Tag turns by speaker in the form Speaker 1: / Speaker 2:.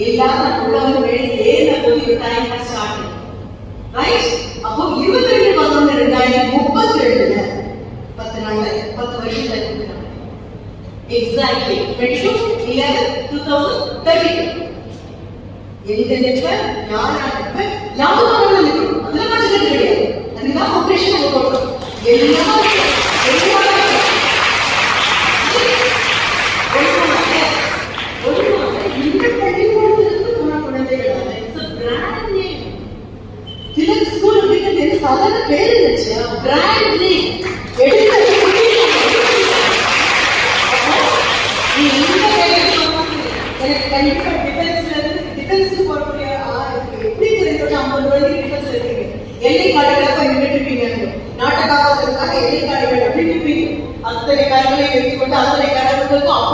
Speaker 1: எல்லாரும் உள்ளவங்க வேலை ஏன் போய் டைம் ஸ்டார்ட் ரைட். அப்போ 22/11/2032 10 நாள்ல 10 வருஷத்துல இருக்கிறாங்க. எக்ஸாக்ட்லி 22/11/2032 எந்த நெட்வொர்க் யாரும் இருக்கணும். அதுல மாற்றம் கிடையாது. அதுதான் ஆபரேஷன் நம்ம போடுறோம். சாதாரண பேர் இருந்துச்சு, பிராண்ட் நேம் எனக்கு கண்டிப்பா டிஃபென்ஸ்க்கு போறக்கூடிய எப்படி தெரிஞ்சு 50 ரூபாய்க்கு டிஃபென்ஸ் இருக்கீங்க, எல்லை காடுகளாக நின்றுட்டு இருப்பீங்க, நாட்டை காப்பாற்றுறதுக்காக எல்லை காடுகள் அப்படின்னு இருப்பீங்க. அத்தனை காடுகளை வைத்துக்கொண்டு அத்தனை காடுகளுக்கும் அப்போ